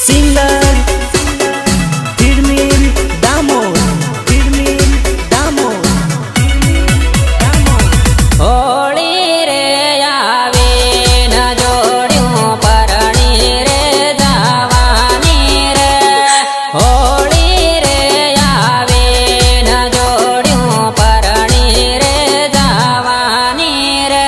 singer धीरमीर दामोद, धीरमीर दामोद, Holi रे आवे न जोड्યું પરણી રે જવાની રે હોળી રે આવે ન જોડ્યું પરણી રે જવાની રે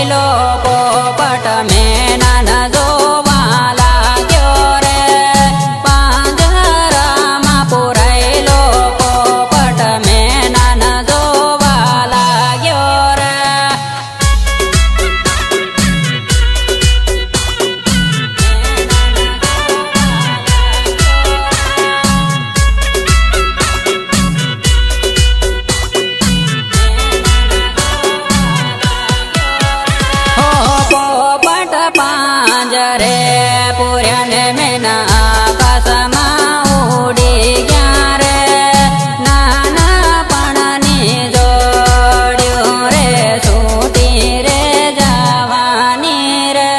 પુરાયેલો પોપટ મેનન જોવા લાગ્યો રે પાંજરામાં પુરાયેલો પોપટ મેનન જોવા લાગ્યો રે પોપટ પાંજરે પૂર્યાને મેના આકાશમાં ઉડી ગયા રે નાના પણની જોડ્યું રે છૂટી રે જવાની રે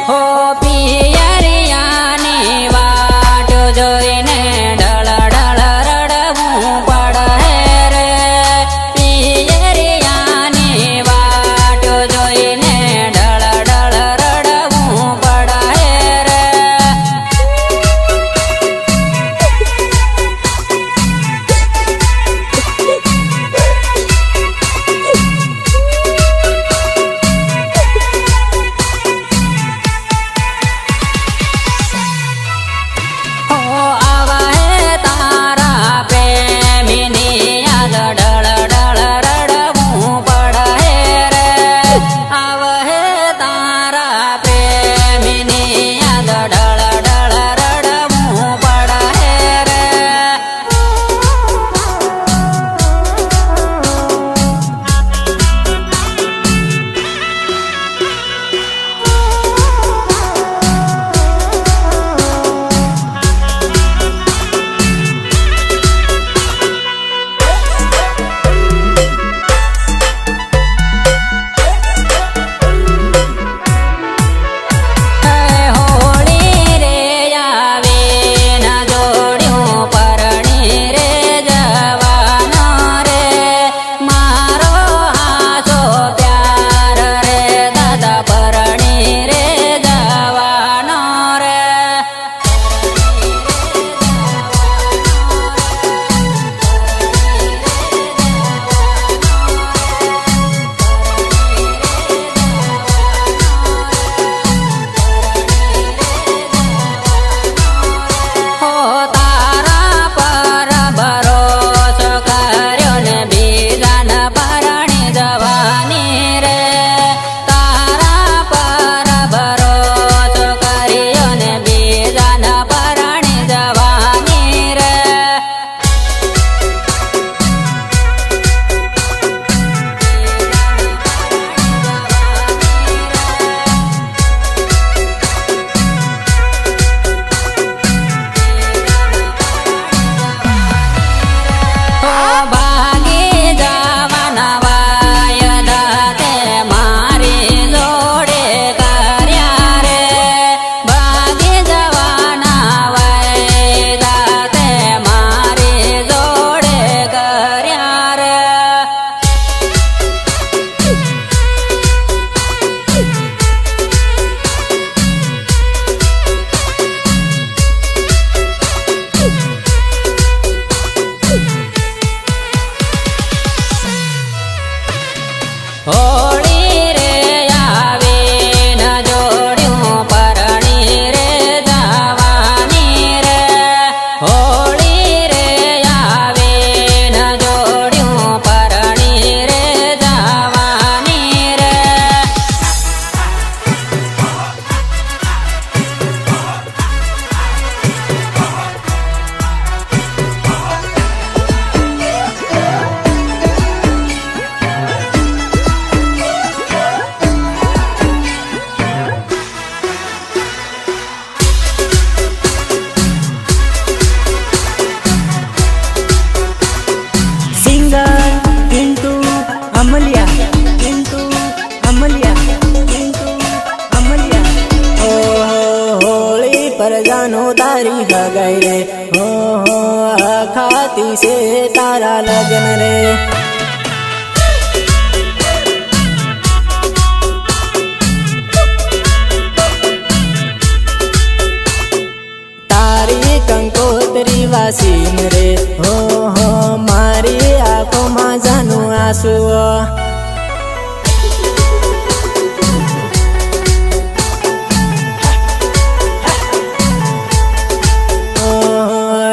હો પિયરિયાની વાટ જોઈને ડળ ડળ રડવું પડે રે પિયરિયાની વાટ જોઈને ડળ ડળ રડવું પડે રે હો આવા હે તારા પ્રેમીની યાદ ડળ ડળ રડવું પડે રે આવા હે તારા પ્રેમીની યાદ ડળ ડળ રડવું પડે રે હોળી રે આવે ના જોડ્યું પરણી રે જવાનો રે મારો હાસો પ્યાર રે દાદા પરણી રે જવાનો રે હો તારા પર ભરોસો કર્યો ને બીજાને પરણી જવાની રે તારા પર ભરોસો કર્યો ને બીજાને પરણી જવાની રે હો ભાગી જવાના વાયદા તે મારી જોડે કર્યા રે ભાગી જવાના વાયદા તે મારી જોડે કર્યા રે હોળી રે આવે ન જોડ્યું પરણી રે જવાની રે હોળી રે આવે ન જોડ્યું પરણી રે જવાની રે પરજાનો તારી હગાઈ રે હો ખાતી છે તારા લગ્ન રે સીન રે હો હો મારી આંખોમાં જાનું આંસુ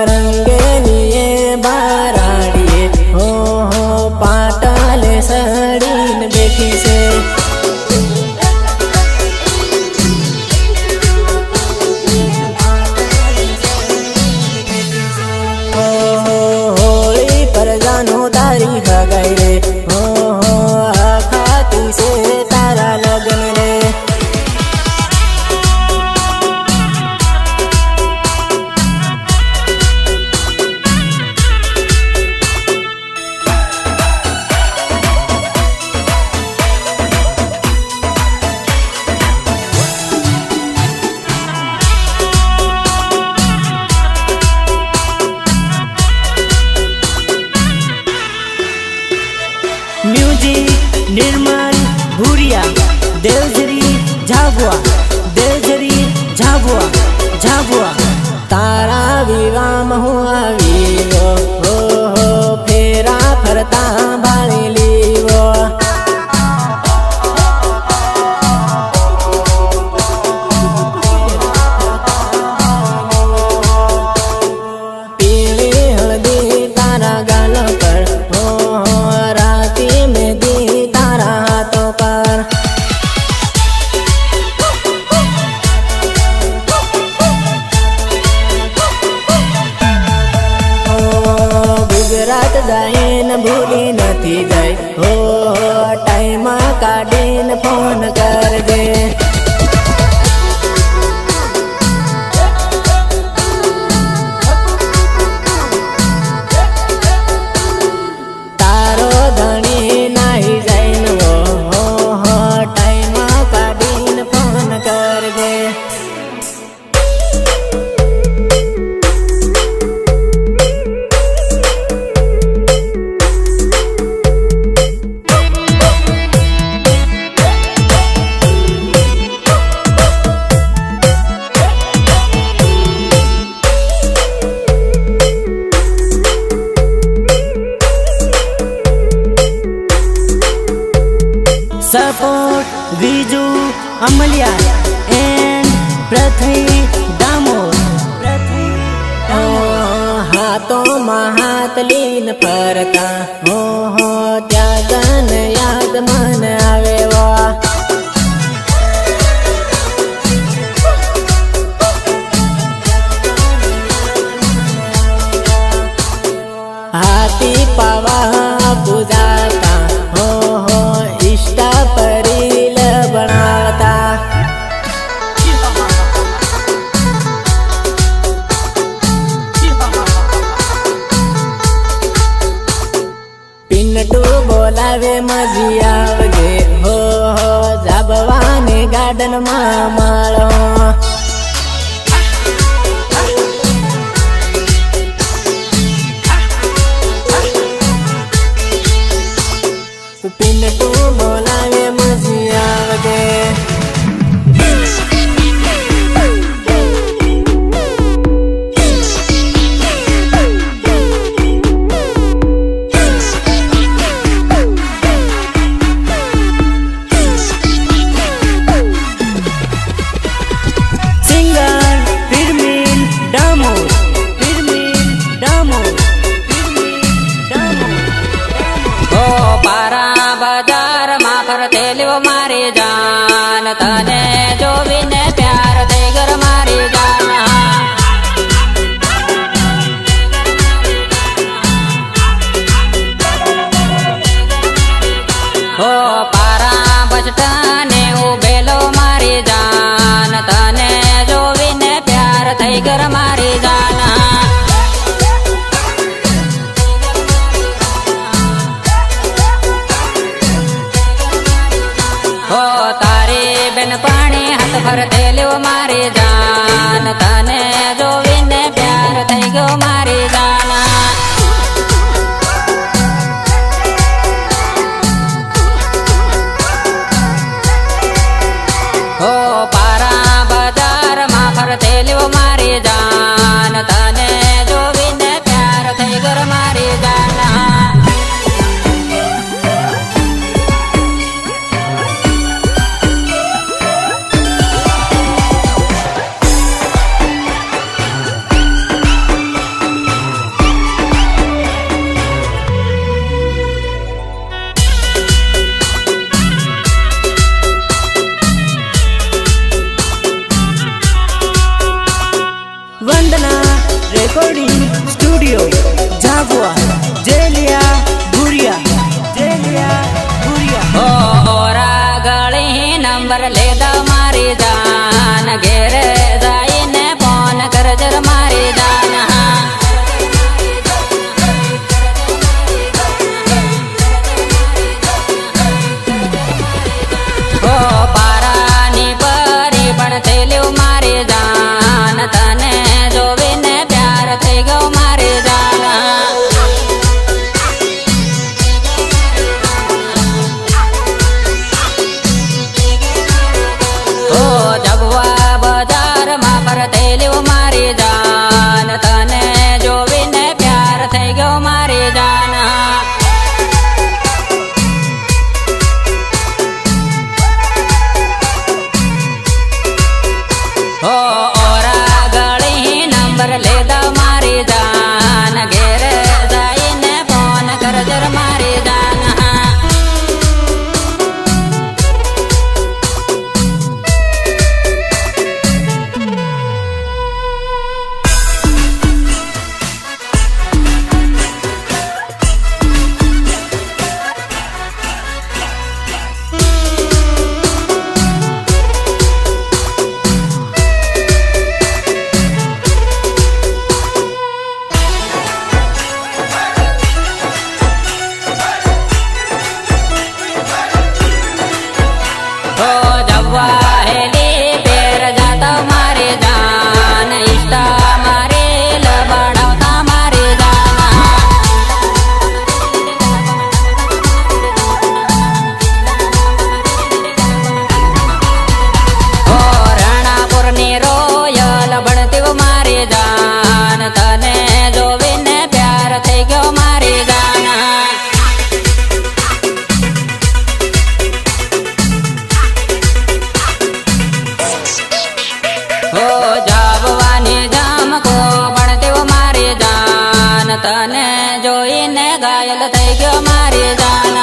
રંગેલીએ બારાડીએ હો હો પાટાલે સડીને બેઠી છે હોળી પર જાનો તારી હગાઈ રે હો હો ખાતી છે તારા લગ્ન રે म्यूजिक निर्मल भूरिया देवझरी झाबुआ देवझरी झाबुआ झाबुआ तारा विवाह में हूँ आवीवो हो फेरा फरता भाली लीवो पीली हल्दी तारा गाल पर हो राती मेहंदी तारा हाथों पर गुजरात जाइन भूली नथी जाय हो टाइम काढीन फोन करजे तारो धणी नाही जाइन वो हो टाइम काढीन फोन करजे सपोर्ट विजू अमलिया एंड पृथ्वी दामोद हाथों में हाथ लीन फरता हो त्यागन याद मन आवे वा हाथी पावा पूजाता हो इष्टा परील बनाता पिन्नटू बोलावे मजी आवजे हो जाबवाने गार्डन में माळो पिन्नटू बोलावे मजी आवजे मारी जान तने जोवीने प्यार थई घर मारी जान हो पारा बचटाने उभेलो मारी जान तने जोवीने प्यार थई घर मारी जान हो तारी बेन पानी हाथ भरते ल्यो मारी जान तने जोवीने प्यार थई गयो मारी जान हो पारा बाजार में फरते ल्यो मारी जान तने जोवीने નંબર લેદા મારી જાન ઘેરે જઈને ફોન કરજર મારી જાન ઓ પારાની પરી પણ થયેલું મારી જાન તને જોવીને પ્યાર થઈ ગયો મારી જાન ઓ જબવા બજારમાં ફરતેલું મારી જાન તને જોવીને પ્યાર થઈ ગયો મારી જાન ઓ ઓરા ગળી નંબર લેદા મારી જાન ઘેરે જઈને ફોન કરજર મારી જાન ઓ જવા હેલી પેર જાતા મારી જાન ઈષ્ટા મારે લબડાવતા મારી જાન ઓ રણાપુરની રોયલ ભણતી મારી જાન તને જોવીને પ્યાર થઈ ગયો મારી જાન ઓ જાબવાની જામકો ભણતી મારી જાન તને જોઈને ઘાયલ થઈ ગયો મારી જાન